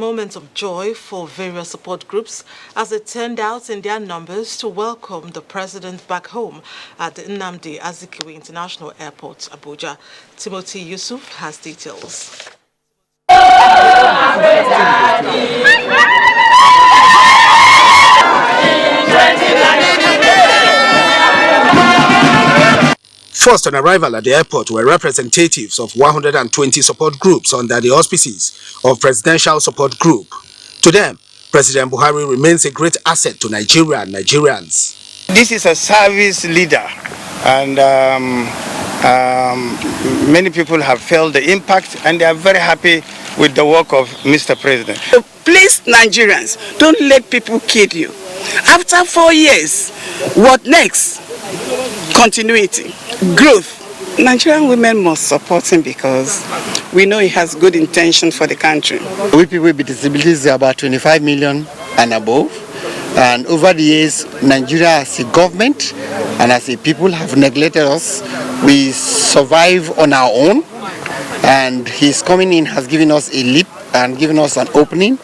moment of joy for various support groups as they turned out in their numbers to welcome the president back home at the Nnamdi Azikiwe International Airport, Abuja. Timothy Yusuf has details. First on arrival at the airport were representatives of 120 support groups under the auspices of Presidential Support Group. To them, President Buhari remains a great asset to Nigeria and Nigerians. This is a service leader, and many people have felt the impact, and they are very happy with the work of Mr. President. So please, Nigerians, don't let people kid you. After 4 years, what next? Continuity, growth. Nigerian women must support him because we know he has good intention for the country. We people with disabilities are about 25 million and above. And over the years, Nigeria as a government and as a people have neglected us. We survive on our own. And his coming in has given us a leap and given us an opening,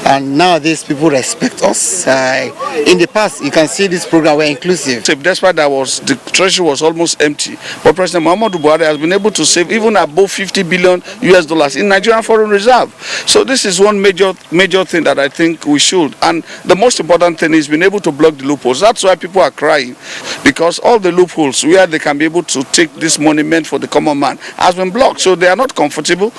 and nowadays people respect us. In the past, you can see this program were inclusive. Despite that, the treasury was almost empty, but President Muhammadu Buhari has been able to save even above $50 billion in Nigerian foreign reserve. So this is one major thing that I think we should. And the most important thing is being able to block the loopholes. That's why people are crying, because all the loopholes where they can be able to take this monument for the common man has been blocked. So they are not comfortable.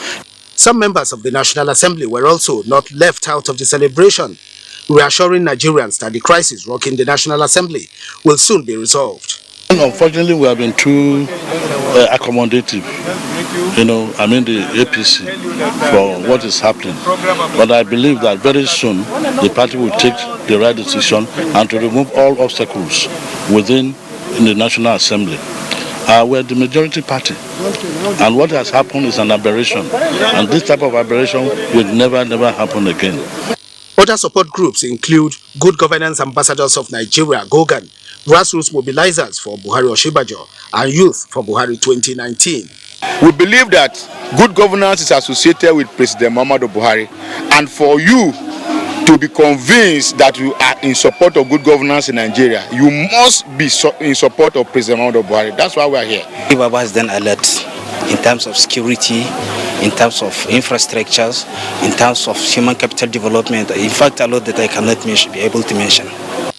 Some members of the National Assembly were also not left out of the celebration, reassuring Nigerians that the crisis rocking the National Assembly will soon be resolved. Unfortunately, we have been too accommodative, the APC, for what is happening. But I believe that very soon the party will take the right decision and to remove all obstacles within the National Assembly. We're the majority party, and what has happened is an aberration, and this type of aberration will never happen again. Other support groups include Good Governance Ambassadors of Nigeria, GOGAN, Grassroots Mobilizers for Buhari Oshibajo, and Youth for Buhari 2019. We believe that good governance is associated with President Muhammadu Buhari, and for you to be convinced that you are in support of good governance in Nigeria, you must be in support of President Muhammadu Buhari. That's why we are here. Baba has done a lot in terms of security, in terms of infrastructures, in terms of human capital development. In fact, a lot that I cannot be able to mention.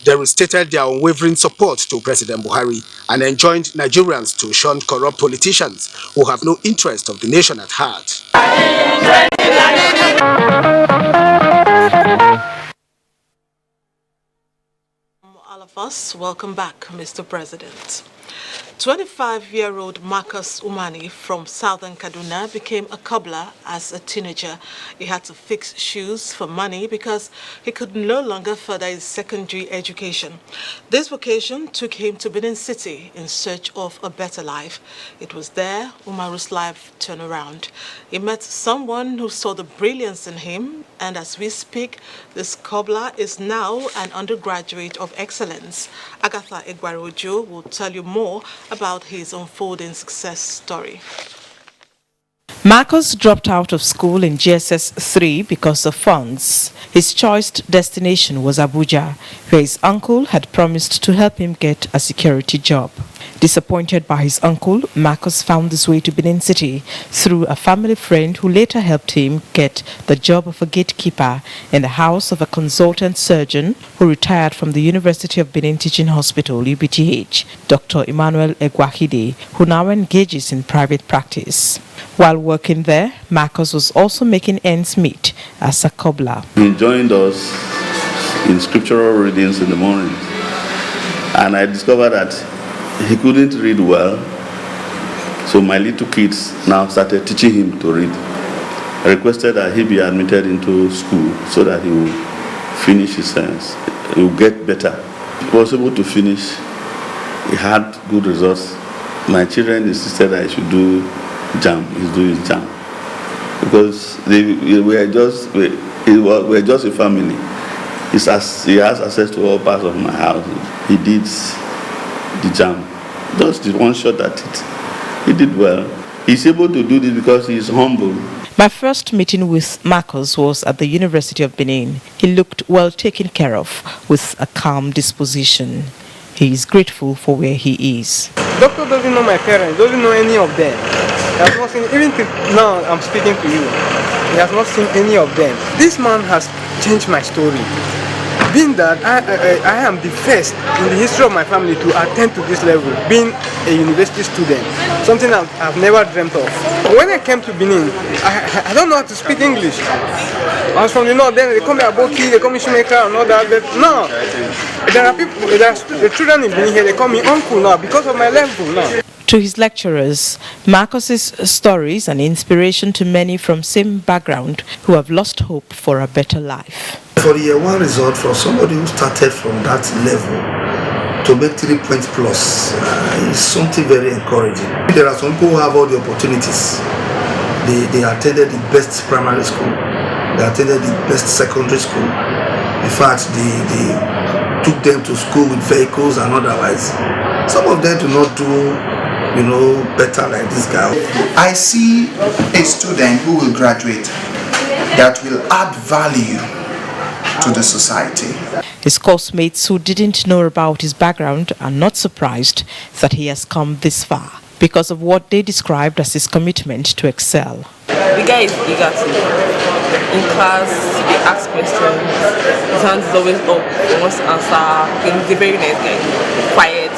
They restated their unwavering support to President Buhari and enjoined Nigerians to shun corrupt politicians who have no interest of the nation at heart. All of us, welcome back, Mr. President. 25-year-old Marcus Umani from southern Kaduna became a cobbler as a teenager. He had to fix shoes for money because he could no longer further his secondary education. This vocation took him to Benin City in search of a better life. It was there Umaru's life turned around. He met someone who saw the brilliance in him, and as we speak, this cobbler is now an undergraduate of excellence. Agatha Egwarojo will tell you more about his unfolding success story. Marcus dropped out of school in GSS 3 because of funds. His choiced destination was Abuja, where his uncle had promised to help him get a security job. Disappointed by his uncle, Marcus found his way to Benin City through a family friend who later helped him get the job of a gatekeeper in the house of a consultant surgeon who retired from the University of Benin Teaching Hospital, UBTH, Dr. Emmanuel Egwahide, who now engages in private practice. While working there, Marcus was also making ends meet as a cobbler. He joined us in scriptural readings in the morning, and I discovered that he couldn't read well, so my little kids now started teaching him to read. I requested that he be admitted into school so that he will finish his science. He will get better. He was able to finish. He had good results. My children insisted that I should do JAM. He's doing JAM because we're just a family. He has access to all parts of my house. He did the JAM, just the one shot at it. He did well. He's able to do this because he's humble. My first meeting with Marcus was at the University of Benin. He looked well taken care of, with a calm disposition. He is grateful for where he is. Doctor doesn't know my parents, doesn't know any of them. He has not seen, even now I'm speaking to you, he has not seen any of them. This man has changed my story. Being that I am the first in the history of my family to attain to this level, being a university student, something I've never dreamt of. When I came to Benin, I don't know how to speak English. I was from the north, then they call me Aboki, they call me Shoemaker and all that, but no. There are people, the children in Benin here, they call me uncle now because of my level now. To his lecturers, Marcus's stories an inspiration to many from same background who have lost hope for a better life. For the year one result, for somebody who started from that level to make 3 points plus is something very encouraging. There are some people who have all the opportunities. They attended the best primary school, they attended the best secondary school. In fact, they took them to school with vehicles and otherwise. Some of them do not do better like this guy. I see a student who will graduate that will add value to the society. His course-mates who didn't know about his background are not surprised that he has come this far because of what they described as his commitment to excel. The guy is eager to. In class, he asks questions. His hand is always up. He wants to answer. He's a very nice guy. Quiet.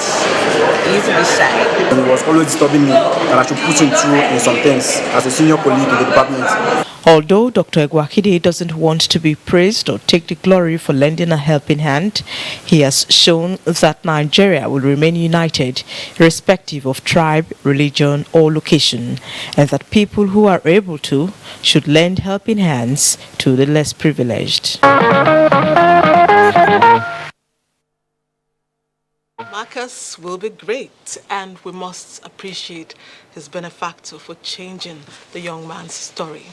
He used to be shy. He was always disturbing me that I should put him through in some things as a senior colleague in the department. Although Dr. Egwakide doesn't want to be praised or take the glory for lending a helping hand, he has shown that Nigeria will remain united irrespective of tribe, religion or location, and that people who are able to should lend helping hands to the less privileged. Marcus will be great, and we must appreciate his benefactor for changing the young man's story.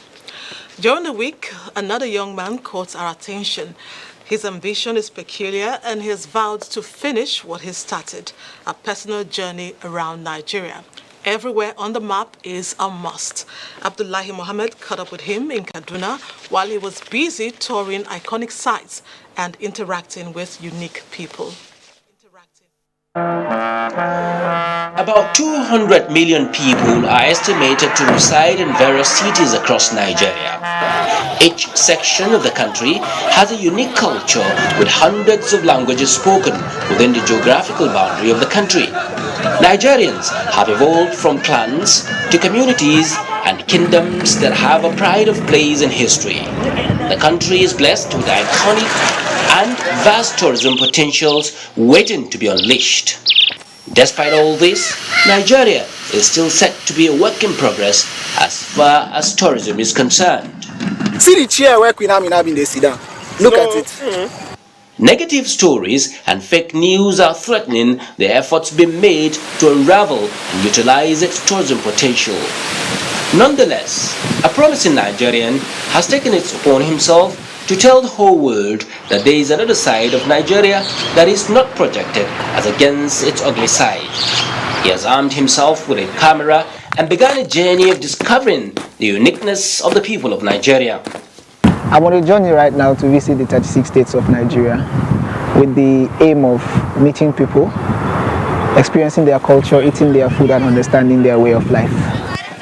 During the week, another young man caught our attention. His ambition is peculiar, and he has vowed to finish what he started, a personal journey around Nigeria. Everywhere on the map is a must. Abdullahi Mohammed caught up with him in Kaduna while he was busy touring iconic sites and interacting with unique people. About 200 million people are estimated to reside in various cities across Nigeria. Each section of the country has a unique culture with hundreds of languages spoken within the geographical boundary of the country. Nigerians have evolved from clans to communities and kingdoms that have a pride of place in history. The country is blessed with iconic and vast tourism potentials waiting to be unleashed. Despite all this, Nigeria is still set to be a work in progress as far as tourism is concerned. See the chair where Queen Amina been they sit down. Look at it. Negative stories and fake news are threatening the efforts being made to unravel and utilize its tourism potential. Nonetheless, a promising Nigerian has taken it upon himself to tell the whole world that there is another side of Nigeria that is not projected as against its ugly side. He has armed himself with a camera and began a journey of discovering the uniqueness of the people of Nigeria. I'm on a journey right now to visit the 36 states of Nigeria with the aim of meeting people, experiencing their culture, eating their food and understanding their way of life.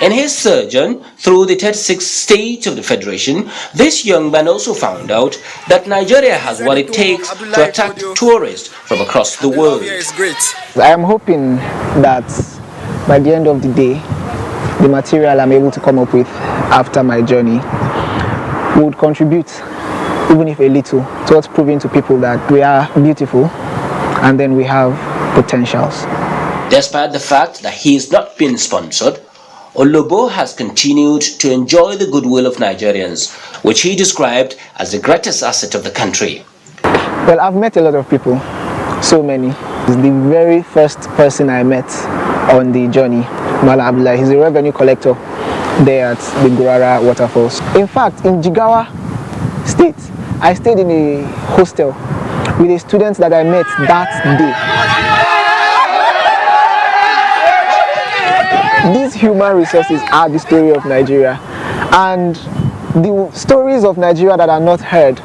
In his sojourn through the 36 states of the Federation, this young man also found out that Nigeria has what it takes to attract tourists from across the world. I am hoping that by the end of the day, the material I'm able to come up with after my journey would contribute, even if a little, towards proving to people that we are beautiful and then we have potentials. Despite the fact that he is not being sponsored, Olobo has continued to enjoy the goodwill of Nigerians, which he described as the greatest asset of the country. Well, I've met a lot of people, so many. He's the very first person I met on the journey, Mala Abdullah. He's a revenue collector there at the Gurara waterfalls. In fact, in Jigawa State, I stayed in a hostel with the students that I met that day. These human resources are the story of Nigeria, And the stories of Nigeria that are not heard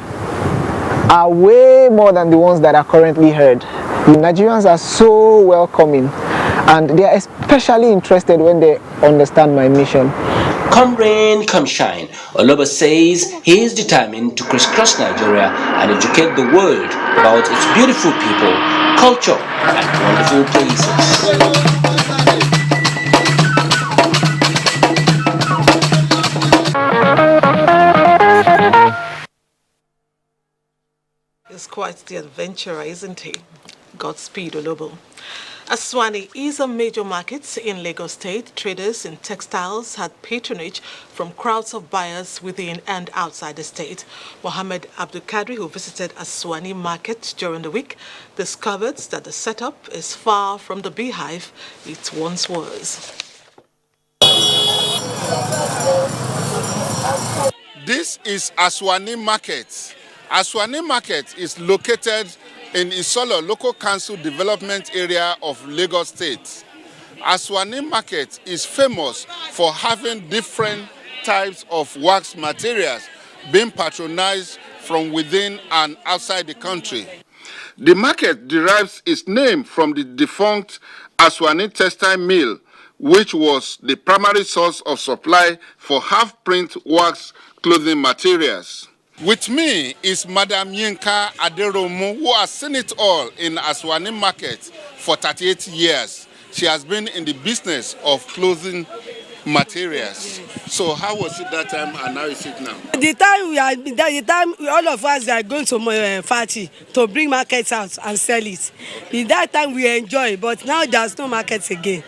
are way more than the ones that are currently heard. The Nigerians are so welcoming, and they are especially interested when they understand my mission. Come rain, come shine, Oloba says he is determined to crisscross Nigeria and educate the world about its beautiful people, culture, and wonderful places. It's quite the adventurer, isn't he? Godspeed, Olobo. Aswani is a major market in Lagos State. Traders in textiles had patronage from crowds of buyers within and outside the state. Mohammed Abdulkadri, who visited Aswani market during the week, discovered that the setup is far from the beehive it once was. This is Aswani Market. Aswani Market is located in Isolo Local Council Development Area of Lagos State. Aswani Market is famous for having different types of wax materials being patronized from within and outside the country. The market derives its name from the defunct Aswani Textile Mill, which was the primary source of supply for half-print wax clothing materials. With me is Madam Yinka Aderomu, who has seen it all in Aswani Market for 38 years. She has been in the business of clothing materials. So how was it that time and how is it now? The time all of us are going to Fati to bring markets out and sell it. In that time we enjoy, but now there's no markets again.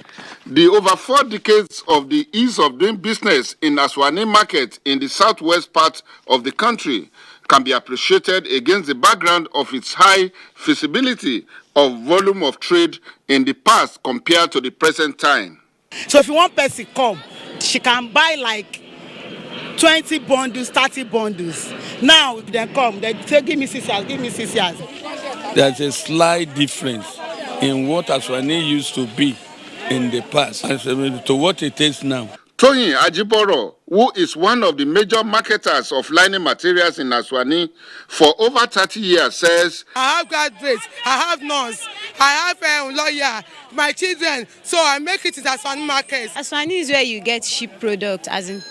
The over 4 decades of the ease of doing business in Aswani Market in the southwest part of the country can be appreciated against the background of its high feasibility of volume of trade in the past compared to the present time. So if you want person come, she can buy like 20 bundles, 30 bundles. Now they come, they say give me 6 years, give me 6 years. There's a slight difference in what Aswani used to be in the past and to what it is now. Toyin Ajiboro, who is one of the major marketers of lining materials in Aswani for over 30 years, says, I have graduates, I have nurse, I have a lawyer, my children, so I make it in Aswani market. Aswani is where you get cheap product, as in,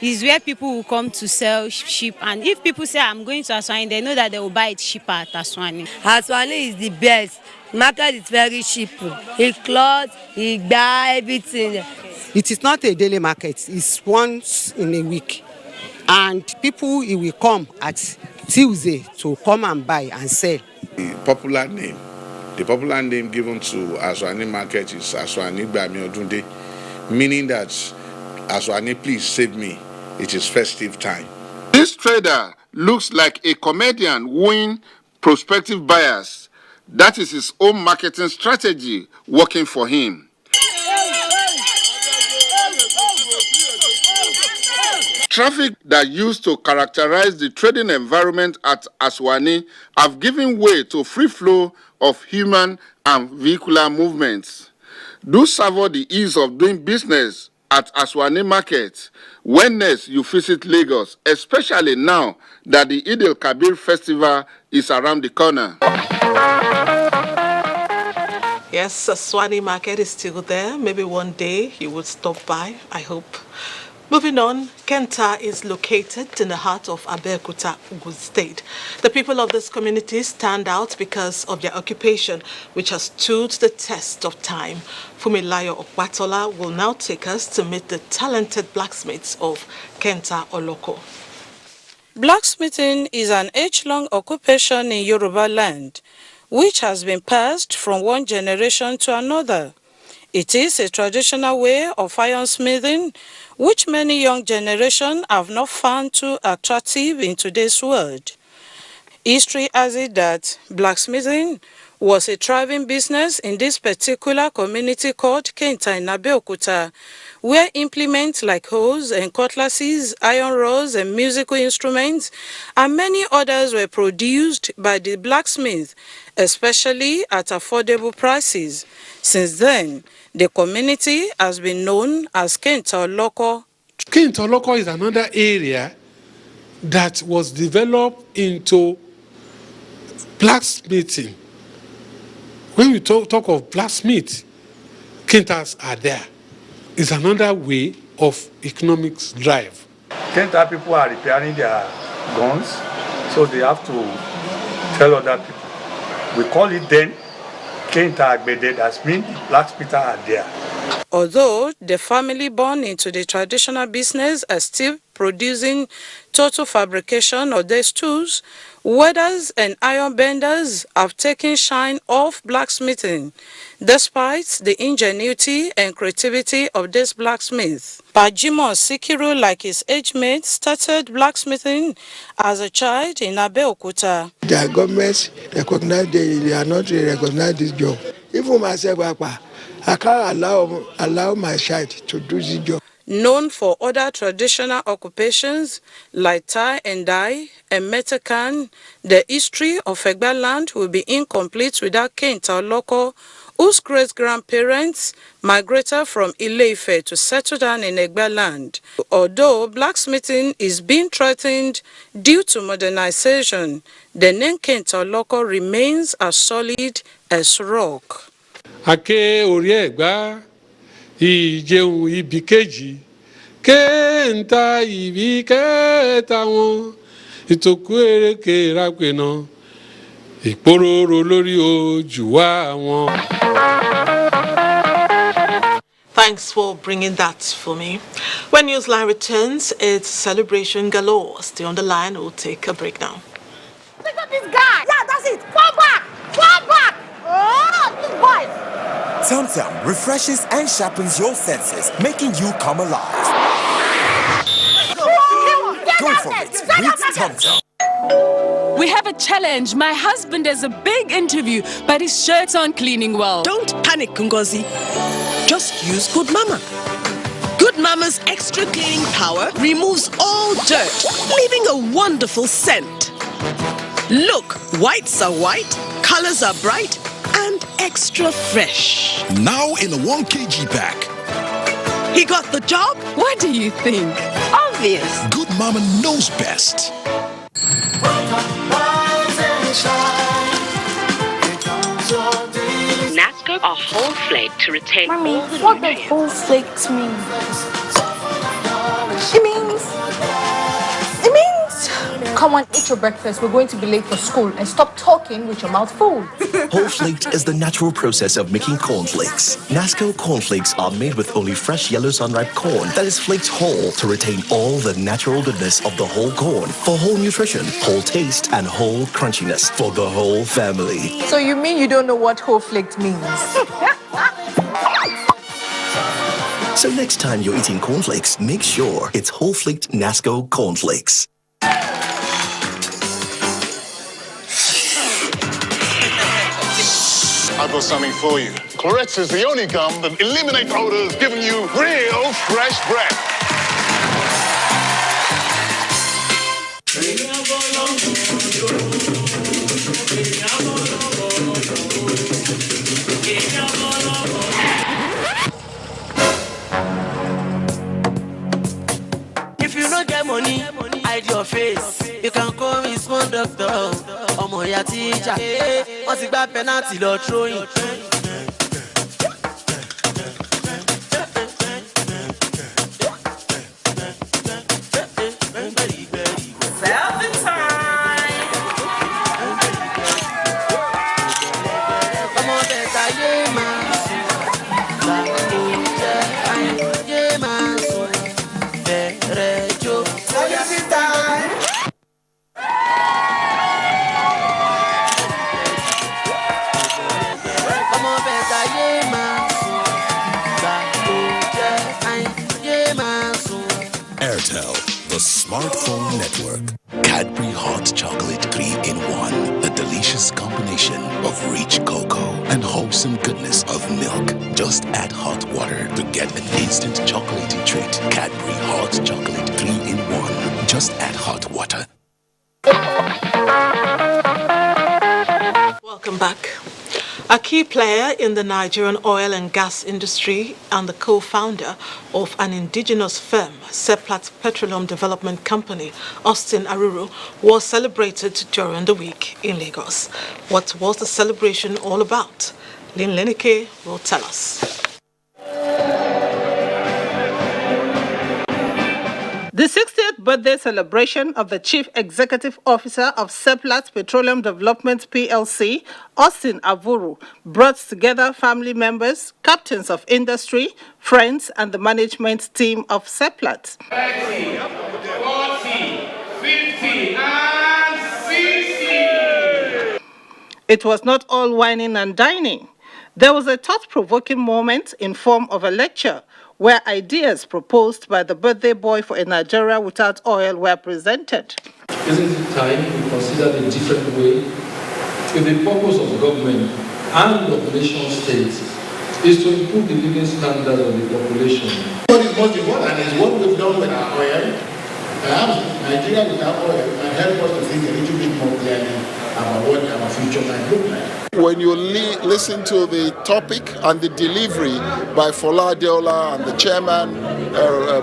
is where people will come to sell cheap. And if people say I'm going to Aswani, they know that they will buy it cheaper at Aswani. Aswani is the best. Market is very cheap. It clothes, it buy everything. It is not a daily market. It's once in a week. And people will come at Tuesday to come and buy and sell. The popular name given to Aswani market is Aswani Bami Odunde, meaning that Aswani, please save me. It is festive time. This trader looks like a comedian wooing prospective buyers. That is his own marketing strategy working for him. Traffic that used to characterize the trading environment at Aswani have given way to free flow of human and vehicular movements. Do savour the ease of doing business at Aswani Market when next you visit Lagos, especially now that the Eid al-Kabir festival is around the corner. Yes, Aswani Market is still there. Maybe one day you would stop by, I hope. Moving on, Kenta is located in the heart of Abeokuta, Ogun State. The people of this community stand out because of their occupation, which has stood the test of time. Fumilayo Okwatola will now take us to meet the talented blacksmiths of Kenta Oloko. Blacksmithing is an age-long occupation in Yoruba land, which has been passed from one generation to another. It is a traditional way of ironsmithing, which many young generations have not found too attractive in today's world. History has it that blacksmithing was a thriving business in this particular community called Kenta in Abeokuta, where implements like hoes and cutlasses, iron rods and musical instruments, and many others were produced by the blacksmith, especially at affordable prices. Since then, the community has been known as Kenta Oloko Kenta Local is another area that was developed into blacksmithing. When we talk of blacksmith, Kentas are there. It's another way of economics drive. Kenta people are repairing their guns, so they have to tell other people. We call it then Kenta Agbede, that means blacksmiths are there. Although the family born into the traditional business are still producing total fabrication of these tools, welders and iron benders have taken shine off blacksmithing, despite the ingenuity and creativity of this blacksmith. Pajimo Sikiru, like his age mate, started blacksmithing as a child in Abeokuta. The governments recognize they are not recognize this job. Even myself, I can't allow my child to do this job. Known for other traditional occupations like tie and dye and metacan, the history of Egba land will be incomplete without Kenta Local, whose great-grandparents migrated from Ile-Ife to settle down in Egba land. Although blacksmithing is being threatened due to modernization, the name Kenta Local remains as solid as rock. Ake orí Ẹ̀gbá, ìjẹun ibì kejì, Kenta ibì kẹta wọn, ìtòkú eréke rápẹ̀nà, ìpòròrò lórí ojú wa wọn. Thanks for bringing that for me. When Newsline returns, it's celebration galore. Stay on the line, we'll take a break now. Pick up this guy! Yeah, that's it! Fall back! Fall back! Oh, this boy! Tum refreshes and sharpens your senses, making you come alive. Go for it with Tum. We have a challenge. My husband has a big interview, but his shirt's aren't cleaning well. Don't panic, Ngozi. Just use Good Mama. Good Mama's extra cleaning power removes all dirt, leaving a wonderful scent. Look, whites are white, colors are bright, and extra fresh. Now in a 1 kg pack. He got the job? What do you think? Obvious. Good Mama knows best. Nasco are whole flake to retain Mommy, all the what does nutrients. whole flakes mean? It means, come on, eat your breakfast. We're going to be late for school. And stop talking with your mouth full. Whole flaked is the natural process of making cornflakes. Nasco cornflakes are made with only fresh yellow sunripe corn that is flaked whole to retain all the natural goodness of the whole corn for whole nutrition, whole taste, and whole crunchiness for the whole family. So you mean you don't know what whole flaked means? So next time you're eating cornflakes, make sure it's whole flaked Nasco cornflakes. I've got something for you. Clorex is the only gum that eliminates odors, giving you real fresh breath. If you don't get money, hide your face. You can call me small doctor. Ọmọ ìyá teacher. Wọ́n ti gba penalty lọ throwing. Airtel, the smartphone network. Cadbury Hot Chocolate 3-in-1. A delicious combination of rich cocoa and wholesome goodness of milk. Just add hot water to get an instant chocolatey treat. Cadbury Hot Chocolate 3-in-1. Just add hot water. Welcome back. A key player in the Nigerian oil and gas industry and the co-founder of an indigenous firm, Seplat Petroleum Development Company, Austin Aruru, was celebrated during the week in Lagos. What was the celebration all about? Lynn Lenike will tell us. The 60th birthday celebration of the Chief Executive Officer of Seplat Petroleum Development PLC, Austin Aruru, brought together family members, captains of industry, friends, and the management team of Seplat. 30, 40, 50, and 60. It was not all whining and dining. There was a thought-provoking moment in form of a lecture where ideas proposed by the birthday boy for a Nigeria without oil were presented. Isn't it time we consider a different way? If the purpose of government and of nation states is to improve the living standards of the population. What is most important is what we've done with our oil. Perhaps Nigeria without oil can help us to think a little bit more clearly about what our future might look like. When you listen to the topic and the delivery by Fola Adeola and the chairman,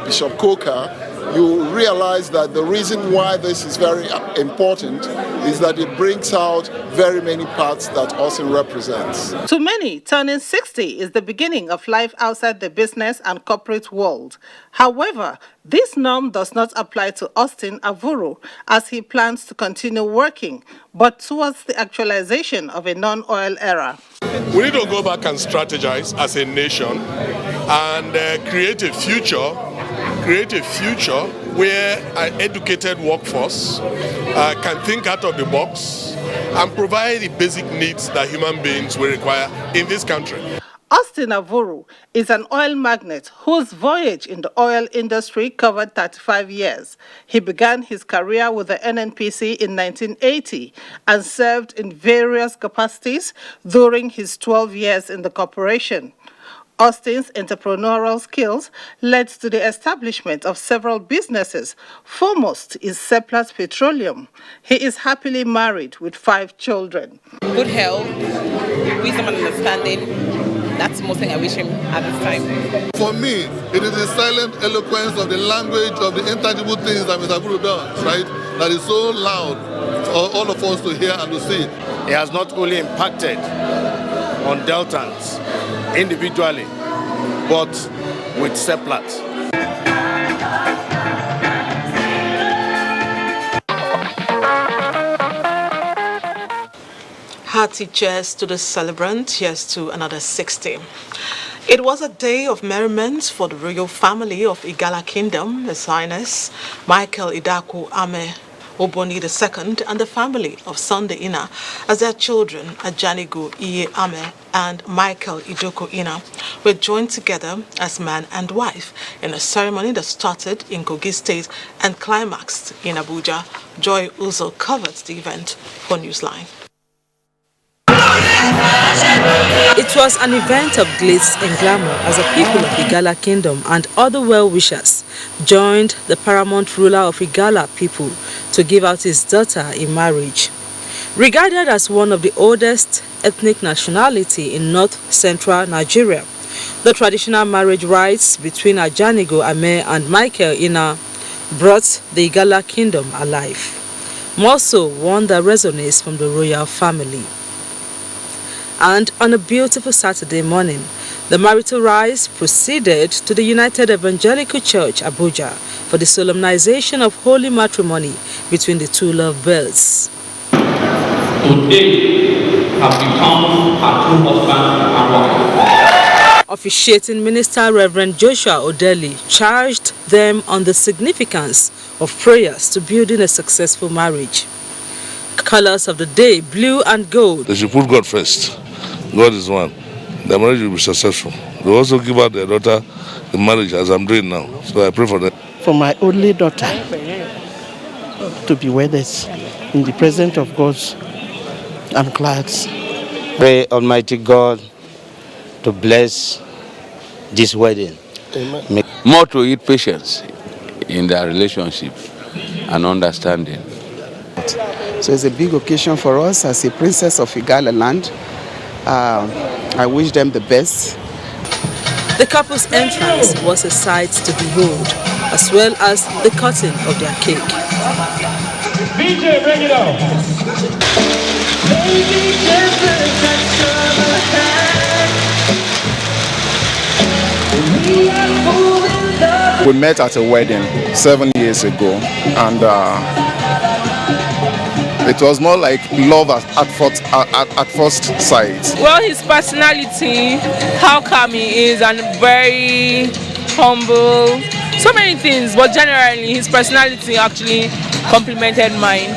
Bishop Koka, you realize that the reason why this is very important is that it brings out very many parts that Austin represents. To many, turning 60 is the beginning of life outside the business and corporate world. However, this norm does not apply to Austin Aruru, as he plans to continue working, but towards the actualization of a non-oil era. We need to go back and strategize as a nation and create a future where an educated workforce can think out of the box and provide the basic needs that human beings will require in this country. Austin Aruru is an oil magnate whose voyage in the oil industry covered 35 years. He began his career with the NNPC in 1980 and served in various capacities during his 12 years in the corporation. Austin's entrepreneurial skills led to the establishment of several businesses. Foremost is Seplat Petroleum. He is happily married with 5 children. Good health, wisdom and understanding. That's the most thing I wish him at this time. For me, it is the silent eloquence of the language of the intangible things that Mr. Guru does, right? That is so loud for all of us to hear and to see. It has not only impacted on Deltans individually, but with Seplat. Hearty cheers to the celebrant. Here's to another 60. It was a day of merriment for the royal family of Igala Kingdom, His Highness Michael Idaku Ame Oboni II and the family of Sunday Ina, as their children Ajanigu Iye Ame and Michael Idoko Ina were joined together as man and wife in a ceremony that started in Kogi State and climaxed in Abuja. Joy Uzo covered the event for Newsline. It was an event of glitz and glamour as the people of Igala Kingdom and other well-wishers joined the paramount ruler of Igala people to give out his daughter in marriage. Regarded as one of the oldest ethnic nationality in north-central Nigeria, the traditional marriage rites between Ajanigo Ame and Michael Ina brought the Igala Kingdom alive. More so, one that resonates from the royal family. And on a beautiful Saturday morning, the marital rites proceeded to the United Evangelical Church, Abuja, for the solemnization of holy matrimony between the two lovebirds. Today have become a true husband and wife. Officiating Minister Reverend Joshua Odeli charged them on the significance of prayers to building a successful marriage. Colors of the day, blue and gold. They should put God first. God is one. The marriage will be successful. They also give out their daughter in marriage as I'm doing now. So I pray for them. For my only daughter to be wedded in the presence of God, I'm glad. Pray Almighty God to bless this wedding. Amen. More to it, patience in their relationship and understanding. So it's a big occasion for us as a princess of Igala land I wish them the best. The couple's entrance was a sight to behold, as well as the cutting of their cake. DJ, bring it on. We met at a wedding 7 years ago, and it was more like love at first sight. Well, his personality, how calm he is, and very humble. So many things, but generally his personality actually complemented mine.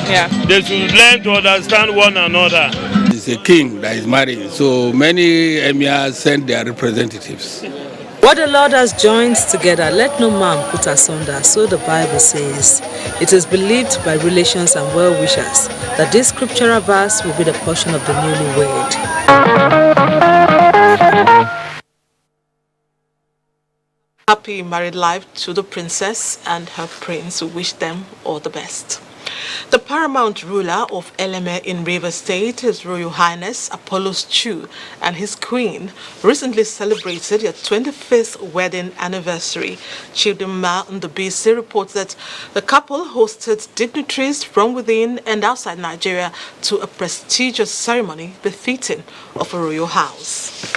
Yeah. They should learn to understand one another. It's a king that is married, so many emirs send their representatives. What the Lord has joined together, let no man put asunder, so the Bible says. It is believed by relations and well-wishers that this scriptural verse will be the portion of the newlywed. Happy married life to the princess and her prince. We wish them all the best. The paramount ruler of Eleme in Rivers State, His Royal Highness Apollos Chu, and his queen recently celebrated their 25th wedding anniversary. Chidinma Ndubisi reports that the couple hosted dignitaries from within and outside Nigeria to a prestigious ceremony befitting of a royal house.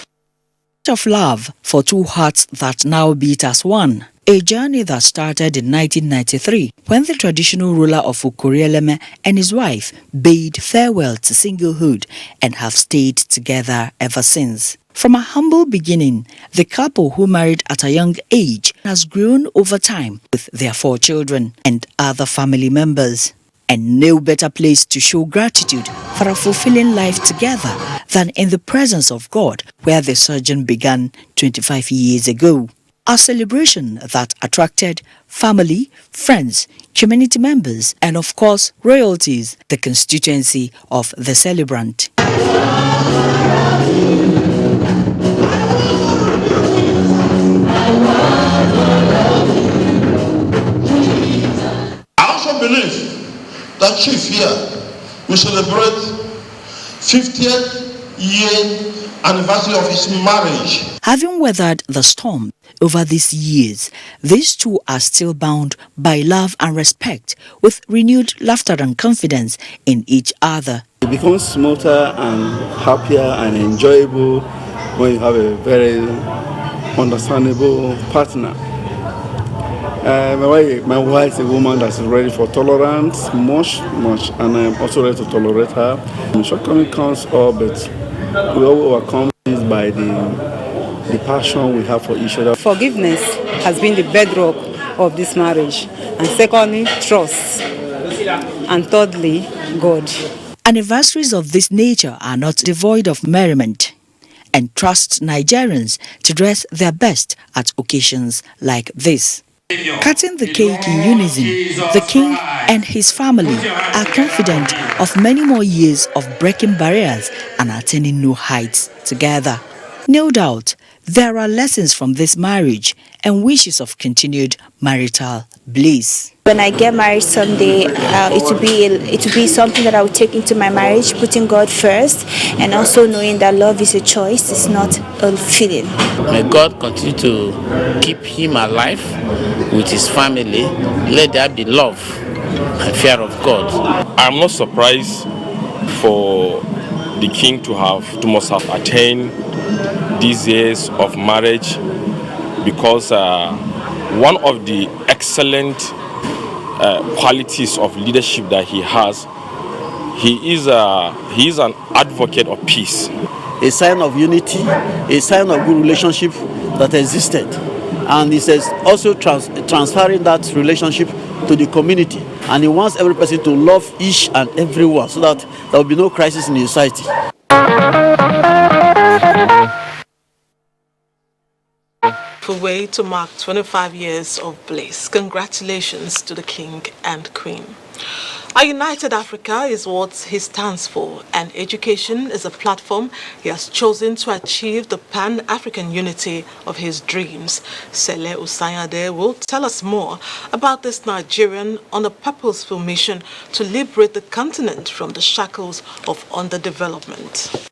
Of love for two hearts that now beat as one. A journey that started in 1993 when the traditional ruler of Ukurieleme and his wife bade farewell to singlehood and have stayed together ever since. From a humble beginning, the couple who married at a young age has grown over time with their 4 children and other family members. And no better place to show gratitude for a fulfilling life together than in the presence of God, where the sojourn began 25 years ago. A celebration that attracted family, friends, community members, and of course, royalties, the constituency of the celebrant. I also believe that chief here will celebrate 50th year anniversary of his marriage. Having weathered the storm over these years, these two are still bound by love and respect, with renewed laughter and confidence in each other. It becomes smoother and happier and enjoyable when you have a very understandable partner. My wife is a woman that's ready for tolerance, much, and I'm also ready to tolerate her. Shortcoming comes up, but we all overcome this by the passion we have for each other. Forgiveness has been the bedrock of this marriage, and secondly, trust, and thirdly, God. Anniversaries of this nature are not devoid of merriment, and trust Nigerians to dress their best at occasions like this. Cutting the cake in unison, the king and his family are confident of many more years of breaking barriers and attaining new heights together. No doubt, there are lessons from this marriage and wishes of continued marital bliss. When I get married someday, it will be something that I will take into my marriage, putting God first, and also knowing that love is a choice, it's not a feeling. May God continue to keep him alive with his family. Let there be love and fear of God. I'm not surprised for the king to must have attained these years of marriage, because one of the excellent qualities of leadership that he has, he is an advocate of peace. A sign of unity, a sign of good relationship that existed, and he says also transferring that relationship to the community, and he wants every person to love each and everyone so that there will be no crisis in the society. Way to mark 25 years of bliss. Congratulations to the King and Queen. A united Africa is what he stands for, and education is a platform he has chosen to achieve the Pan-African unity of his dreams. Sele Usayade will tell us more about this Nigerian on a purposeful mission to liberate the continent from the shackles of underdevelopment.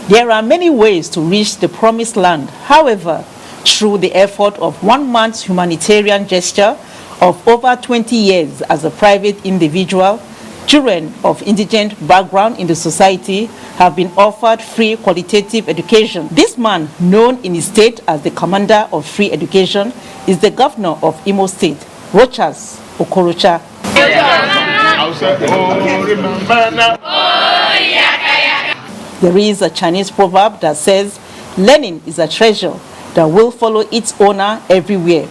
There are many ways to reach the promised land. However, through the effort of 1 month's humanitarian gesture of over 20 years as a private individual, children of indigent background in the society have been offered free qualitative education. This man, known in his state as the commander of free education, is the governor of Imo State, Rochas Okorocha. There is a Chinese proverb that says, learning is a treasure that will follow its owner everywhere.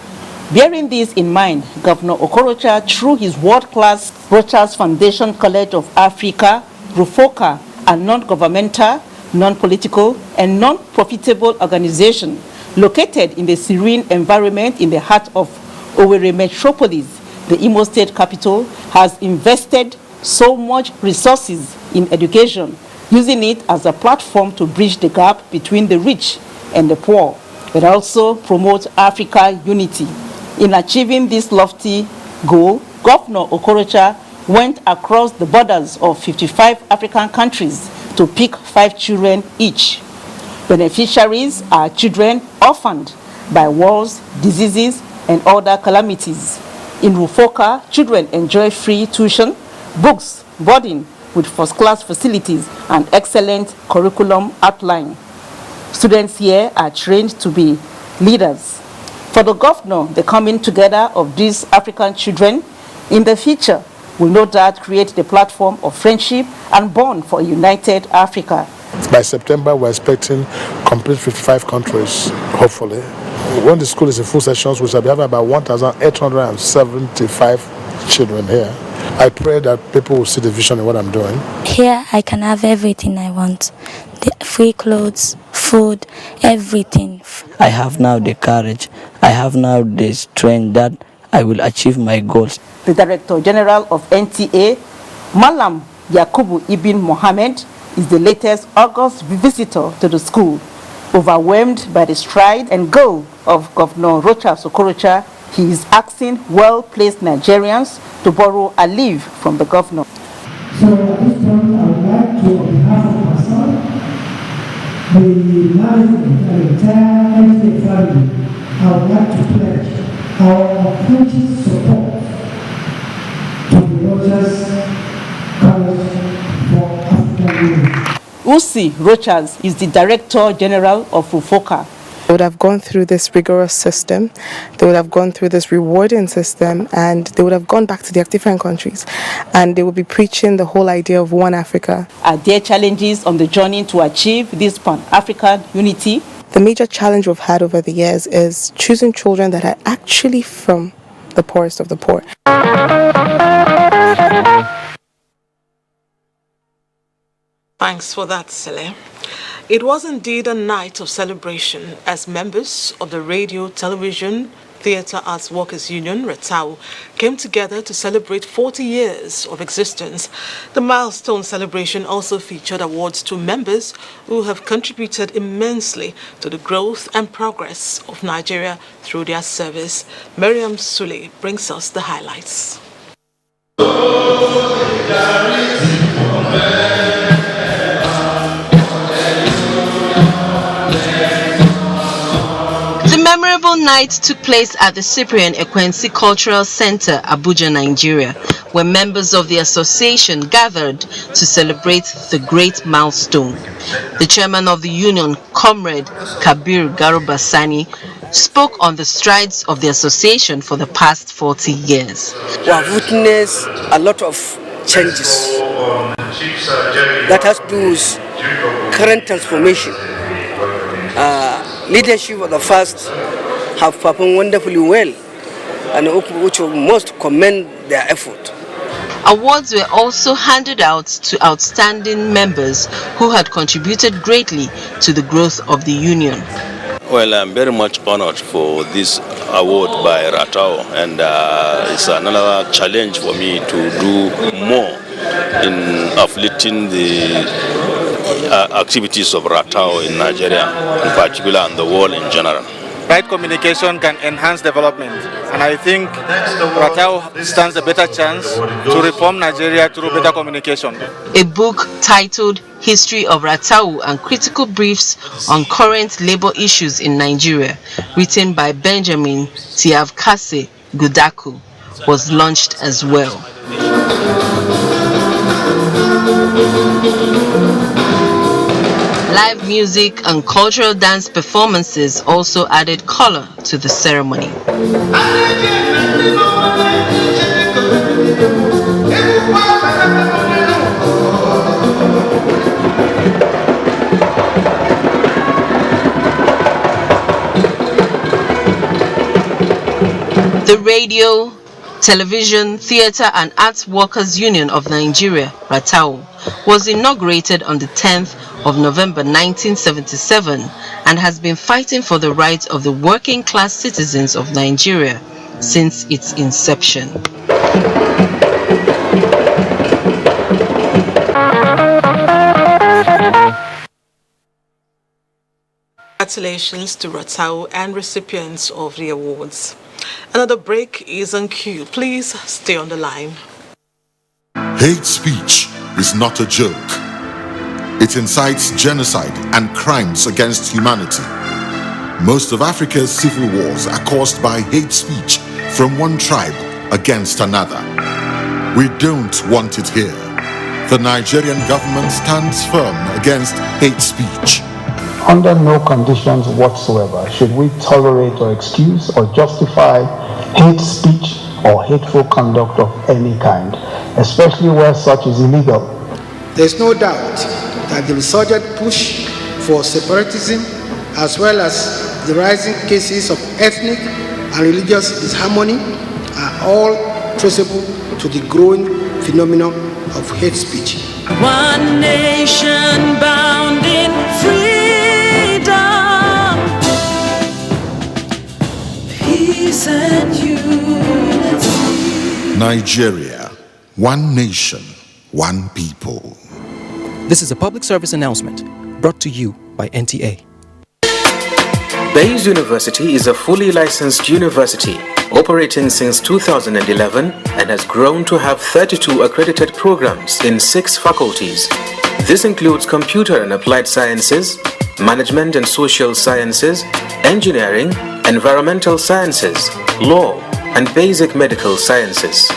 Bearing this in mind, Governor Okorocha, through his world-class Rochas Foundation College of Africa, RUFOCA, a non-governmental, non-political, and non-profitable organization located in the serene environment in the heart of Owerri Metropolis, the Imo State capital, has invested so much resources in education, using it as a platform to bridge the gap between the rich and the poor, but also promote Africa unity. In achieving this lofty goal, Governor Okorocha went across the borders of 55 African countries to pick 5 children each. Beneficiaries are children orphaned by wars, diseases, and other calamities. In Rufoka, children enjoy free tuition, books, boarding with first-class facilities and excellent curriculum outline. Students here are trained to be leaders. For the governor, the coming together of these African children in the future will no doubt create the platform of friendship and bond for a united Africa. By September, we're expecting complete 55 countries, hopefully. When the school is in full sessions, we shall be having about 1,875 children here. I pray that people will see the vision in what I'm doing. Here I can have everything I want. The free clothes, food, everything. I have now the courage, I have now the strength that I will achieve my goals. The Director General of NTA, Malam Yakubu Ibn Mohammed, is the latest August visitor to the school. Overwhelmed by the stride and goal of Governor Rochas Okorocha, he is asking well-placed Nigerians to borrow a leave from the governor. So at this point, I would like to, on behalf of myself, the management and the entire NTA family, I would like to pledge our authentic support to the Rochas College for African Women. Usi Rochas is the Director General of UFOCA. They would have gone through this rigorous system, they would have gone through this rewarding system, and they would have gone back to their different countries, and they would be preaching the whole idea of one Africa. Are there challenges on the journey to achieve this Pan-African unity? The major challenge we've had over the years is choosing children that are actually from the poorest of the poor. Thanks for that, Sele. It was indeed a night of celebration as members of the Radio, Television, Theatre Arts Workers Union, RETAU, came together to celebrate 40 years of existence. The milestone celebration also featured awards to members who have contributed immensely to the growth and progress of Nigeria through their service. Miriam Sule brings us the highlights. The memorable night took place at the Cyprian Ekwensi Cultural Center, Abuja, Nigeria, where members of the association gathered to celebrate the great milestone. The chairman of the union, Comrade Kabir Garubasani, spoke on the strides of the association for the past 40 years. We have witnessed a lot of changes that has to do with current transformation. Leadership of the first have performed wonderfully well, and which we must commend their effort. Awards were also handed out to outstanding members who had contributed greatly to the growth of the union. Well, I'm very much honored for this award by Ratao, and it's another challenge for me to do more in uplifting the activities of Ratao in Nigeria, in particular, and the world in general. right communication can enhance development. And I think Ratau stands a better chance to reform Nigeria through better communication. A book titled History of Ratau and Critical Briefs on Current Labor Issues in Nigeria, written by Benjamin Tiavkase Gudaku, was launched as well. Live music and cultural dance performances also added color to the ceremony. The Radio, Television, Theatre and Arts Workers Union of Nigeria, Ratau, was inaugurated on the 10th of November 1977 and has been fighting for the rights of the working class citizens of Nigeria since its inception. Congratulations to Ratau and recipients of the awards. Another break is on cue. Please stay on the line. Hate speech is not a joke. It incites genocide and crimes against humanity. Most of Africa's civil wars are caused by hate speech from one tribe against another. We don't want it here. The Nigerian government stands firm against hate speech. Under no conditions whatsoever should we tolerate or excuse or justify hate speech or hateful conduct of any kind, especially where such is illegal. There is no doubt that the resurgent push for separatism, as well as the rising cases of ethnic and religious disharmony, are all traceable to the growing phenomenon of hate speech. One nation bound in freedom, peace and unity. Nigeria, one nation, one people. This is a public service announcement brought to you by NTA. Bayes University is a fully licensed university operating since 2011 and has grown to have 32 accredited programs in 6 faculties. This includes computer and applied sciences, management and social sciences, engineering, environmental sciences, law, and basic medical sciences.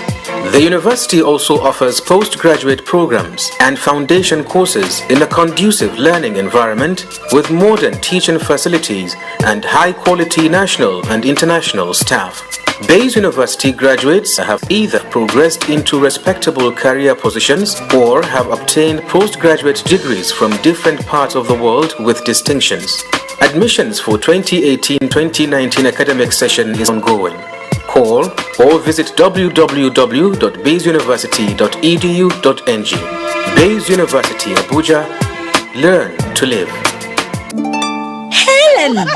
The university also offers postgraduate programs and foundation courses in a conducive learning environment with modern teaching facilities and high-quality national and international staff. Bayes University graduates have either progressed into respectable career positions or have obtained postgraduate degrees from different parts of the world with distinctions. Admissions for 2018-2019 academic session is ongoing. Call or visit www.bayesuniversity.edu.ng. Bayes University, Abuja. Learn to live. Helen!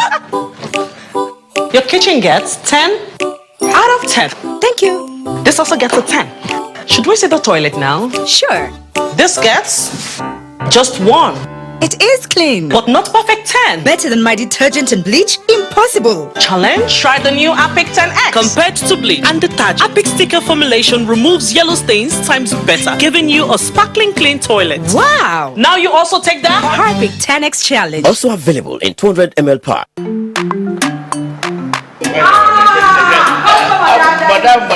Your kitchen gets 10 out of 10. Thank you. This also gets a 10. Should we see the toilet now? Sure. This gets just 1. It is clean. But not perfect 10. Better than my detergent and bleach? Impossible. Challenge? Try the new Apic 10X. Compared to bleach and detergent, Apic sticker formulation removes yellow stains times better, giving you a sparkling clean toilet. Wow. Now you also take the Apic 10X challenge. Also available in 200 ml pack. Madam.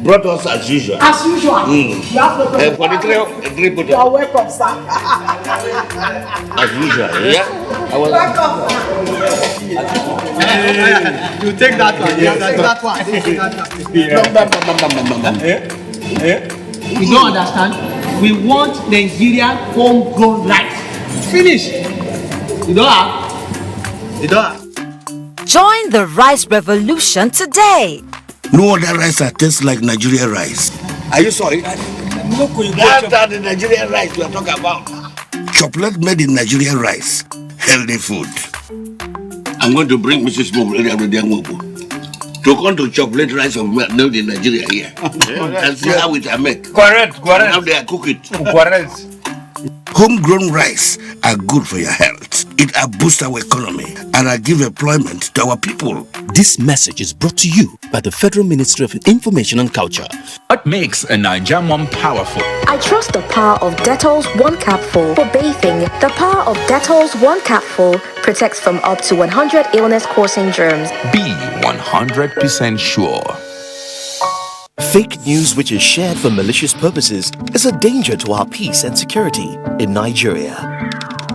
Brought us as usual. As usual. You have no problem. For the three you are welcome, sir. As usual, yeah? I was You take that one. You take that one. You don't understand? We want Nigerian homegrown rice. Finish. You don't have? You don't have? Join the rice revolution today. No other rice that tastes like Nigerian rice. Are you sorry? That's the Nigerian rice we are talking about. Chocolate made in Nigerian rice. Healthy food. I'm going to bring Mrs. Mobu to come to chocolate rice of made in Nigeria here. And see how it are made. Correct. How they are cook it. Correct. Homegrown rice are good for your health. It will boost our economy and will give employment to our people. This message is brought to you by the Federal Ministry of Information and Culture. What makes a Nigerian mom powerful? I trust the power of Dettol's One Capful for bathing. The power of Dettol's One Capful protects from up to 100 illness-causing germs. Be 100% sure. Fake news which is shared for malicious purposes is a danger to our peace and security in Nigeria.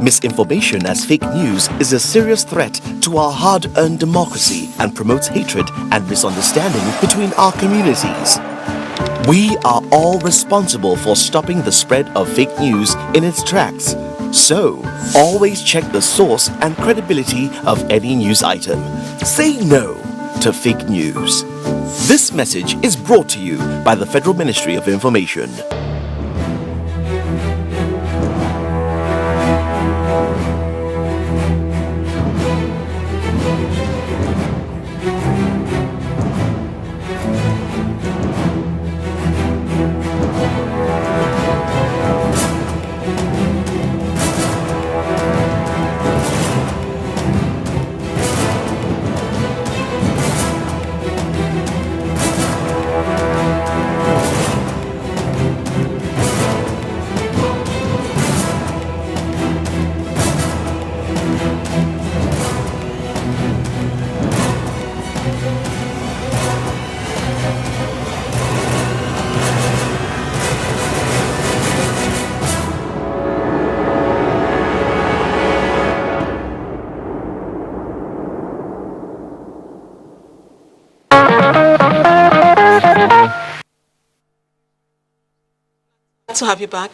Misinformation as fake news is a serious threat to our hard-earned democracy and promotes hatred and misunderstanding between our communities. We are all responsible for stopping the spread of fake news in its tracks. So, always check the source and credibility of any news item. Say no to fake news. This message is brought to you by the Federal Ministry of Information. To have you back.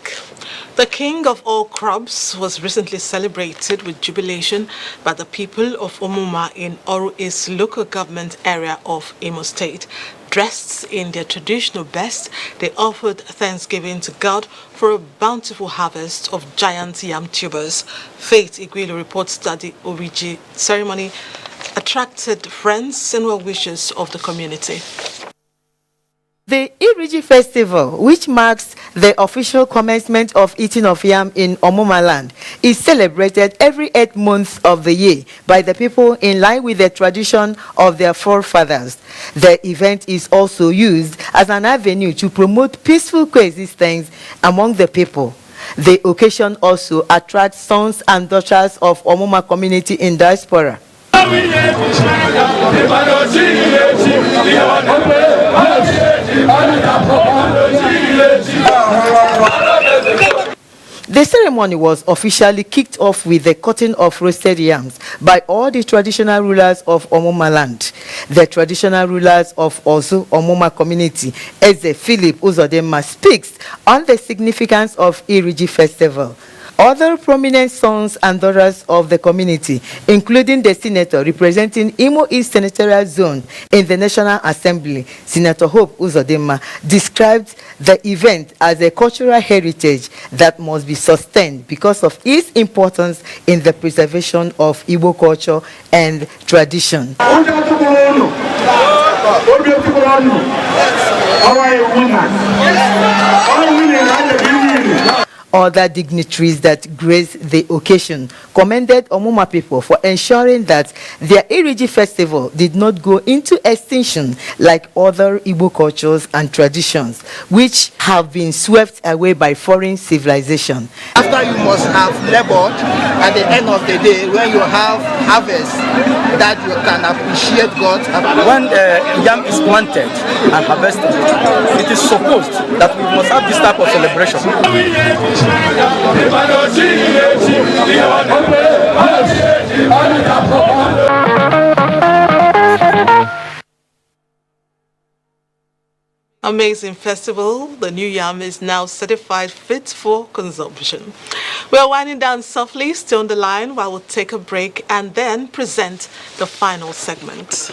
The king of all crops was recently celebrated with jubilation by the people of Omuma in Aruru East local government area of Imo State. Dressed in their traditional best, they offered thanksgiving to God for a bountiful harvest of giant yam tubers. Faith Igala reports that the AUG ceremony attracted friends and well-wishers of the community. The AUG Festival, which marks the official commencement of eating of yam in Omuma land, is celebrated every 8th month of the year by the people in line with the tradition of their forefathers. The event is also used as an avenue to promote peaceful coexistence among the people. The occasion also attracts sons and daughters of Omuma community in diaspora. The ceremony was officially kicked off with the cutting of roasted yams by all the traditional rulers of Omuma land. The traditional rulers of Ozu Omuma community, Eze Philip Uzodema, speaks on the significance of AUG Festival. Other prominent sons and daughters of the community, including the senator representing Imo East Senatorial Zone in the National Assembly, Senator Hope Uzodema, described the event as a cultural heritage that must be sustained because of its importance in the preservation of Igbo culture and tradition. Other dignitaries that graced the occasion commended Omuma people for ensuring that their AUG festival did not go into extinction like other Igbo cultures and traditions, which have been swept away by foreign civilization. After you must have labored, at the end of the day, when you have harvest, that you can appreciate God. When yam is planted and harvested, it is supposed that we must have this type of celebration. Amazing festival. The new yam is now certified fit for consumption. We are winding down softly. Stay on the line while we'll take a break and then present the final segment.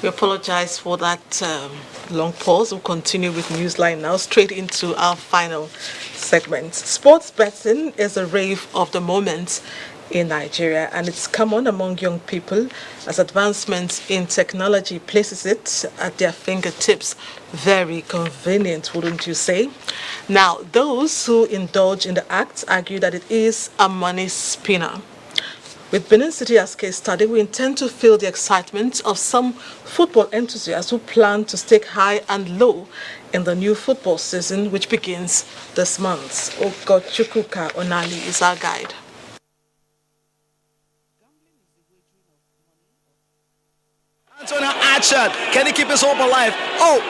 We apologize for that long pause. We'll continue with Newsline now, straight into our final segment. Sports betting is a rave of the moment in Nigeria, and it's common among young people as advancements in technology places it at their fingertips. Very convenient, wouldn't you say? Now, those who indulge in the act argue that it is a money spinner. With Benin City as case study, we intend to feel the excitement of some football enthusiasts who plan to stake high and low in the new football season, which begins this month. Chukuka Onali is our guide. Antonio action. Can he keep his hope alive? Oh!